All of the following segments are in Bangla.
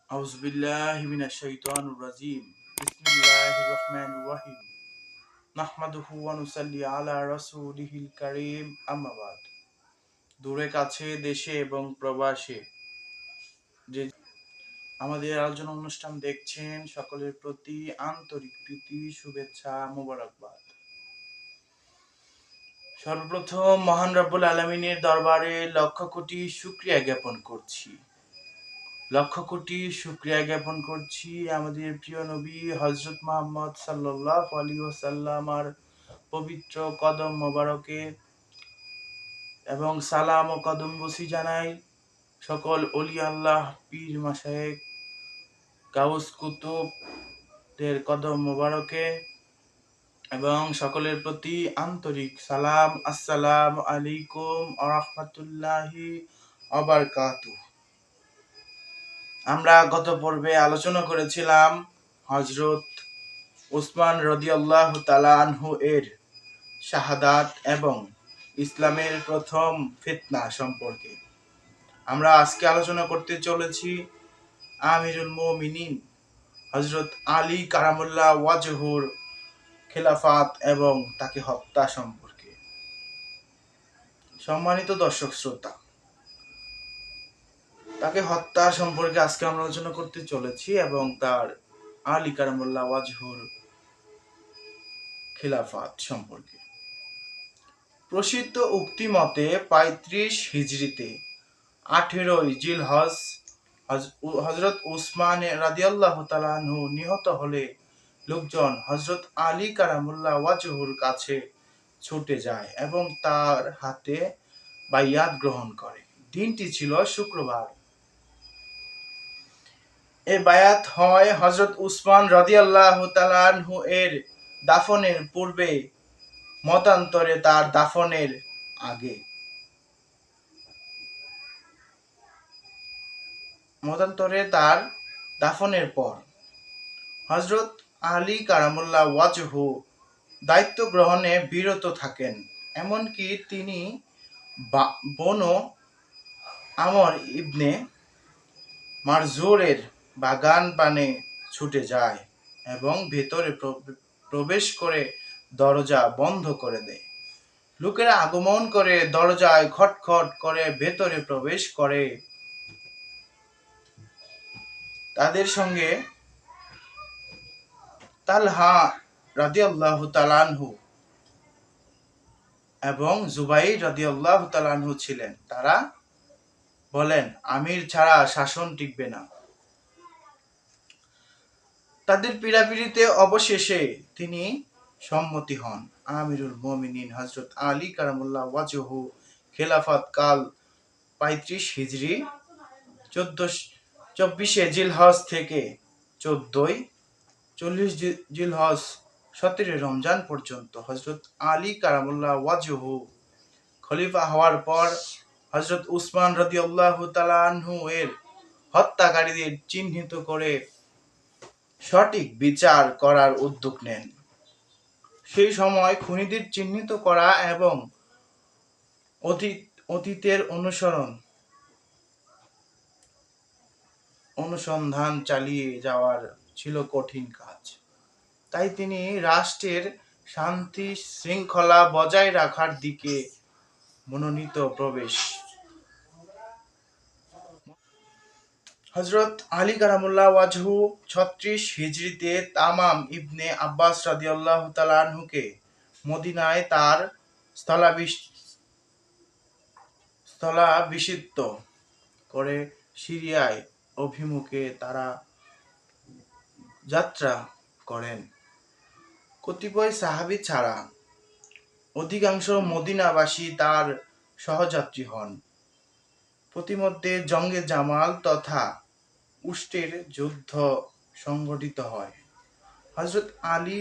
আউযুবিল্লাহি বিসমিল্লাহির রহমানির রহিম নাহমাদুহু ওয়া নুসাল্লি আলা রাসূলিহিল কারীম আম্মা বাদ। দূরে কাছে দেশে এবং প্রবাসে যে আমাদের আলোচনা অনুষ্ঠান দেখছেন সকলের প্রতি আন্তরিক প্রীতি শুভেচ্ছা মোবারকবাদ। সর্বপ্রথম মহান রব্বুল আলামিনের দরবারে লক্ষ কোটি শুকরিয়া জ্ঞাপন করছি আমাদের প্রিয় নবী হযরত মুহাম্মদ সাল্লাল্লাহু আলাইহি ওয়াসাল্লামার পবিত্র কদম মোবারকে এবং সালাম ও কদম বসি জানাই সকল ওলি আল্লাহ পীর মাশায়েখ গাউস কুতুবদের কদম মোবারকে এবং সকলের প্রতি আন্তরিক সালাম। আসসালামু আলাইকুম ওয়া রাহমাতুল্লাহি ওয়া বারাকাতুহু। আমরা গত পর্বে আলোচনা করেছিলাম হযরত উসমান রাদিয়াল্লাহু তাআলা আনহু এর শাহাদাত এবং ইসলামের প্রথম ফিতনা সম্পর্কে। আমরা আজকে আলোচনা করতে চলেছি আমিরুল মুমিনিন হযরত আলী কারামুল্লাহ ওয়াজহুর খিলাফত এবং তাকে হত্যা সম্পর্কে। সম্মানিত দর্শক শ্রোতা, তাকে হত্যা সম্পর্কে আজকে আমরা আলোচনা করতে চলেছি এবং তার আলী কারামুল্লাহ ওয়াজহুর খিলাফত সম্পর্কে। প্রসিদ্ধ উক্তি মতে ৩৫ হিজরিতে ১৮ জিলহজ হযরত উসমান রাদিয়াল্লাহু তাআলা আনহু নিহত হলে লোকজন হযরত আলী কারামুল্লাহ ওয়াজহুর কাছে ছুটে যায় এবং তার হাতে বাইয়াত গ্রহণ করে। দিনটি ছিল শুক্রবার। এই বায়াত হয় হযরত উসমান রাদিয়াল্লাহু তাআলা আনহু এর দাফনের পূর্বে, মতান্তরে তার দাফনের আগে। মতান্তরে তার দাফনের পর হযরত আলী কারামুল্লাহ ওয়াজহু দায়িত্ব গ্রহণে বিরত থাকেন। এমনকি তিনি বনু আমর ইবনে মারজুরের বাগান পানে ছুটে যায় এবং ভেতরে প্রবেশ করে দরজা বন্ধ করে দেয়। লোকেরা আগমন করে দরজায় খটখট করে ভেতরে প্রবেশ করে। তাদের সঙ্গে তালহা রাদিয়াল্লাহু তাআলা আনহু এবং জুবাইর রাদিয়াল্লাহু তাআলা আনহু ছিলেন। তারা বলেন, আমির ছাড়া শাসন টিকবে না। তাদের পীড়াপিড়িতে অবশেষে তিনি সম্মতি হন। আমিরুল মুমিনিন হযরত আলী কারামুল্লাহ ওয়াজহু খেলাফত কাল ৩৫ হিজরি ২৪ জিলহজ থেকে ৪০ জিলহজ ১৭ রমজান পর্যন্ত হযরত আলী কারামুল্লাহ ওয়াজহু খলিফা হওয়ার পর হযরত উসমান রাদিয়াল্লাহু তাআলা আনহু এর হত্যাকারীদের চিহ্নিত করে সঠিক বিচার করার উদ্যোগ নেন। সেই সময় খুনিদের চিহ্নিত করা এবং অতীতের অনুসন্ধান চালিয়ে যাওয়ার ছিল কঠিন কাজ। তাই তিনি রাষ্ট্রের শান্তি শৃঙ্খলা বজায় রাখার দিকে মনোনীত প্রবেশ। হযরত আলী কারামুল্লাহ ওয়াজহু ৩৬ হিজরিতে তামাম ইবনে আব্বাস রাদিয়াল্লাহু তাআলা আনহুকে মদিনায় তার স্থলাভিষিক্ত করে সিরিয়ায় অভিমুখে তারা যাত্রা করেন। কতিপয় সাহাবী ছাড়া অধিকাংশ মদিনাবাসী তার সহযাত্রী হন। প্রতিমধ্যে জঙ্গে জামাল তথা উষ্ট্রের যুদ্ধ সংঘটিত হয়। হযরত আলী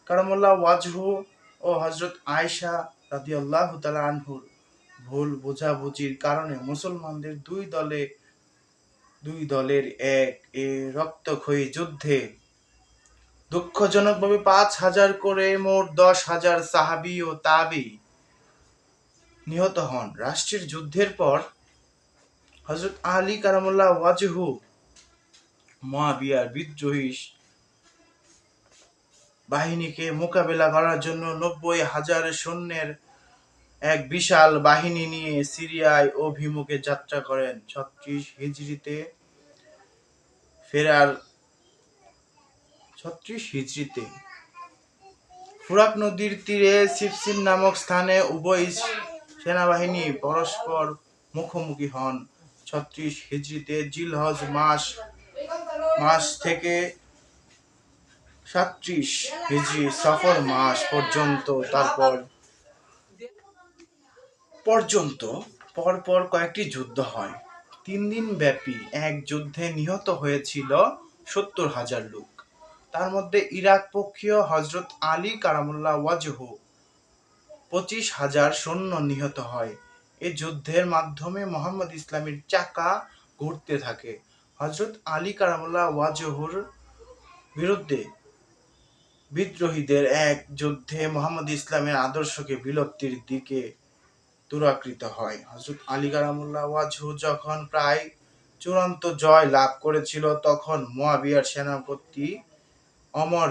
কারামুল্লাহ ওয়াজহু ও হযরত আয়েশা রাদিয়াল্লাহু তাআলা আনহুর ভুল বোঝাবুঝির কারণে মুসলমানদের দুই দলের এ রক্তক্ষয়ী যুদ্ধে দুঃখজনকভাবে ৫,০০০ করে মোট ১০,০০০ সাহাবী ও তাবী নিহত হন। রাষ্ট্রের যুদ্ধের পর হযরত আলী কারামুল্লাহ ওয়াজহু মুয়াবিয়ার বিদ্রোহী বাহিনীকে মোকাবেলা করার জন্য 90,000 সৈন্যের এক বিশাল বাহিনী নিয়ে সিরিয়ায় অভিমুখে যাত্রা করেন। 36 হিজরিতে ফেরার 36 হিজরিতে ফুরাত নদীর তীরে সিফসিন নামক স্থানে উভয় সেনাবাহিনী পরস্পর মুখোমুখি হন। 36 হিজরিতে জিলহজ মাস থেকে 37 হিজরি সফর মাস পর্যন্ত পরপর কয়েকটি যুদ্ধ হয়। 3 দিন ব্যাপী এক যুদ্ধে নিহত হয়েছিল 70,000 লোক। তার মধ্যে ইরাক পক্ষীয় হযরত আলী কারামুল্লাহ ওয়াজহু 25,000 সৈন্য নিহত হয়। এই যুদ্ধের মাধ্যমে মুহাম্মদ ইসলামের চাকা ঘুরতে থাকে। হযরত আলী কারামুল্লাহ ওয়াজহুর বিরুদ্ধে বিদ্রোহীদের এক যুদ্ধে মুহাম্মদ ইসলামের আদর্শকে বিলুপ্তির দিকে ত্বরান্বিত হয়। হযরত আলী কারামুল্লাহ ওয়াজহু যখন প্রায় চূড়ান্ত জয় লাভ করেছিল, তখন মুয়াবিয়ার সেনাপতি ওমর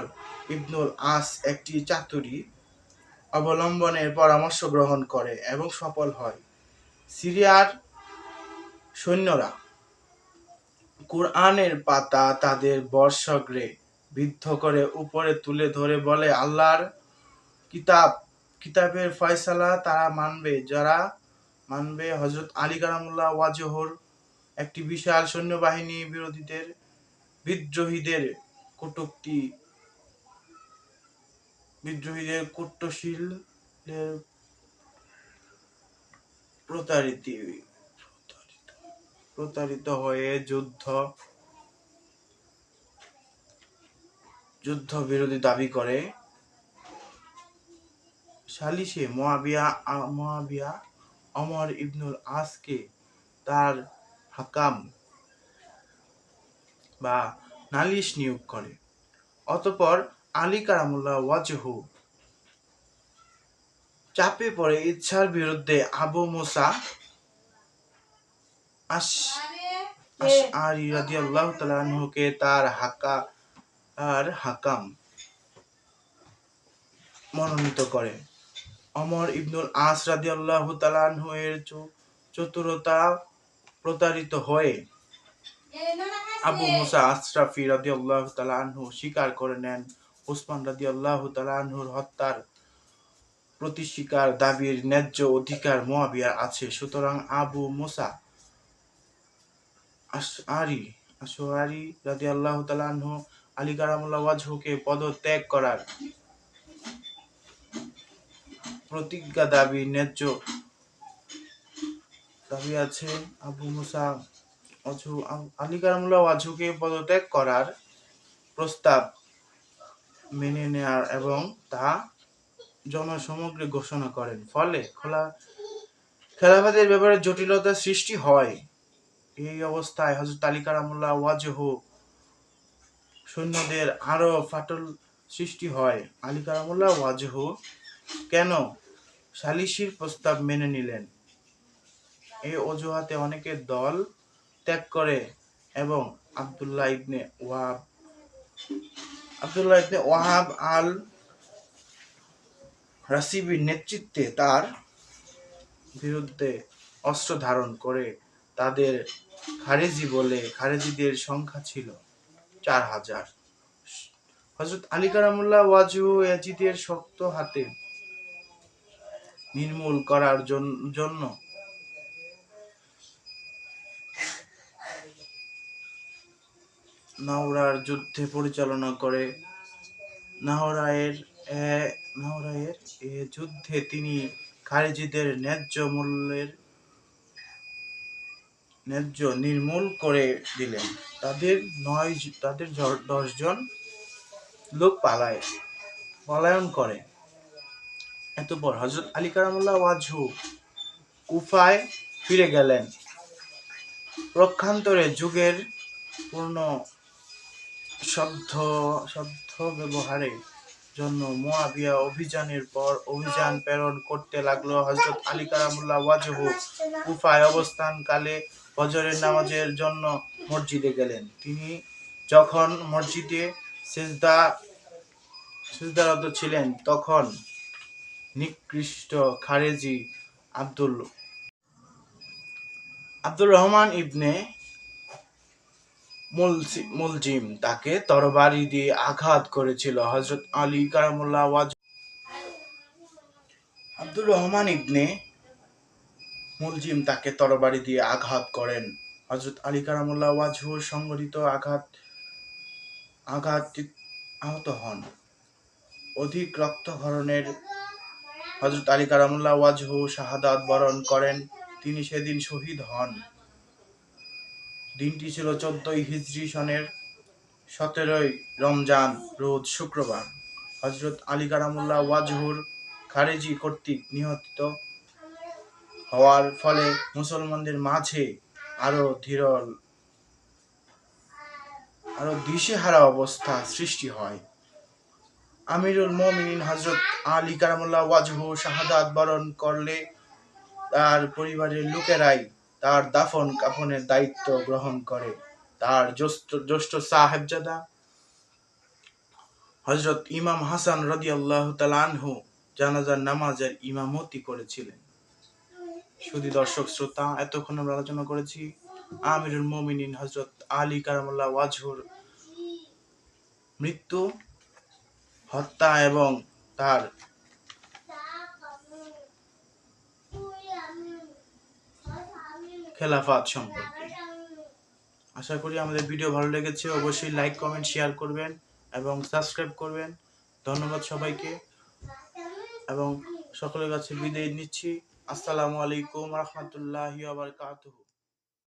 ইবনুল আস একটি চাতুরী অবলম্বনের পরামর্শ গ্রহণ করে এবং সফল হয়। সিরিয়ার সৈন্যরা কুরআনের পাতা তাদের বর্শাগ্রে বিদ্ধ করে উপরে তুলে ধরে বলে, আল্লাহর কিতাবের ফয়সালা তারা মানবে যারা মানবে। হযরত আলী কারামুল্লাহ ওয়াজহুর একটি বিশাল সৈন্যবাহিনী বিদ্রোহীদের কূটশীলের প্রতারিত হয়ে যুদ্ধ বিরতি দাবি করে। সালিসে মুয়াবিয়া ওমর ইবনুল আসকে তার হাকাম বা নালিশ নিয়োগ করে। অতঃপর আলী কারামুল্লাহ ওয়াজহু চাপে পড়ে ইচ্ছার বিরুদ্ধে আবু মুসা আশআরী রাদিয়াল্লাহু তাআলা আনহুকে তার হাকাম মনোনীত করে। ওমর ইবনুল আস রাদিয়াল্লাহু তাআলা আনহু এর চতুরতা প্রতারিত হয়ে আবু মুসা আশরাফি রাদিয়াল্লাহু তাআলা আনহু স্বীকার করে নেন। উসমান রাদিয়াল্লাহু তাআলা আনহুর হত্যার প্রতিশিকার দাবির ন্যায্য অধিকার মুয়াবিয়ার আছে। সুতরাং আবু মুসা আশআরী রাদিয়াল্লাহু তাআলা আনহু আলী কারামুল্লাহ ওয়াজহুকে পদত্যাগ করার প্রতিজ্ঞা দাবি আছে। আবু মুসা আলী কারামুল্লাহ ওয়াজহুকে পদত্যাগ করার প্রস্তাব মেনে নেয়ার এবং তা জনসমক্ষে ঘোষণা করেন। ফলে খেলাফতের ব্যাপারে জটিলতা সৃষ্টি হয়। এই অবস্থায় হযরত আলী কারামুল্লাহ ওয়াজহু সৈন্যদের আরো ফাটল সৃষ্টি হয়। আলী কারামুল্লাহ ওয়াজহু কেন সালিসির প্রস্তাব মেনে নিলেন? এই অজুহাতে অনেকে দল ত্যাগ করে এবং আব্দুল্লাহ ইবনে ওয়াহাব আল রাসিবির নেতৃত্বে তার বিরুদ্ধে অস্ত্র ধারণ করে। তাদের খারেজিদের সংখ্যা ছিল 4,000। হযরত আলী কারামুল্লাহ ওয়াজহু ইয়াজিদের শক্ত হাতে নির্মূল করার জন্য নাওরার যুদ্ধে পরিচালনা করে। নাওরায়ের এ যুদ্ধে তিনি খারেজিদের ন্যায্য নির্মূল করে দিলেন। তাদের 10 জন লোক পলায়ন করে। এতপর হযরত আলী কারামুল্লাহ ওয়াজহু কুফায় ফিরে গেলেন। পক্ষান্তরে যুগের পূর্ণ সদ্ব্যবহারের জন্য মুয়াবিয়া অভিযানের পর অভিযান প্রেরণ করতে লাগলো। হযরত আলী কারামুল্লাহ ওয়াজহু কুফায় অবস্থানকালে ফজরের নামাজের জন্য মসজিদে গেলেন। তিনি যখন মসজিদে সিজদারত ছিলেন তখন নিকৃষ্ট খারেজি আব্দুর রহমান ইবনে মুলজিম তাকে তরবারি দিয়ে আঘাত করেছিল। হযরত আলী কারামুল্লাহ ওয়াজহু আব্দুর রহমান ইবনে মুলজিম তাকে তরবারি দিয়ে আঘাত করেন। হযরত আলী কারামুল্লাহ ওয়াজহুর সংঘটিত আহত হন। অধিক রক্তক্ষরণের হযরত আলী কারামুল্লাহ ওয়াজহু শাহাদাত বরণ করেন। তিনি সেদিন শহীদ হন। দিনটি ছিল 14 হিজরি সনের 17 রমজান রোজ শুক্রবার। হযরত আলী কারামুল্লাহ ওয়াজহুর খারেজি কর্তৃক নিহত হওয়ার ফলে মুসলমানদের মাঝে আরো দিশেহারা অবস্থা সৃষ্টি হয়। আমিরুল মুমিনিন হযরত আলী কারামুল্লাহ ওয়াজহু শাহাদাত বরণ করলে তার পরিবারের লোকেরাই তার দাফন কাফনের দায়িত্ব গ্রহণ করে। তার জ্যেষ্ঠ সাহেবজাদা হযরত ইমাম হাসান রাদিয়াল্লাহু তাআলা আনহু জানাজার নামাজের ইমামতি করেছিলেন। শুধু দর্শক শ্রোতা, এতক্ষণ আমরা আলোচনা করেছি আমিরুল মুমিনিন হযরত আলী কারামুল্লাহ ওয়াজহুর মৃত্যু, হত্যা এবং তার খেলাফত সম্পর্কে। আশা করি আমাদের ভিডিও ভালো লেগেছে। অবশ্যই লাইক, কমেন্ট, শেয়ার করবেন এবং সাবস্ক্রাইব করবেন। ধন্যবাদ সবাইকে এবং সকলের কাছে বিদায় নিচ্ছি। আসসালামু আলাইকুম ওয়া রাহমাতুল্লাহি ওয়া বারাকাতুহু।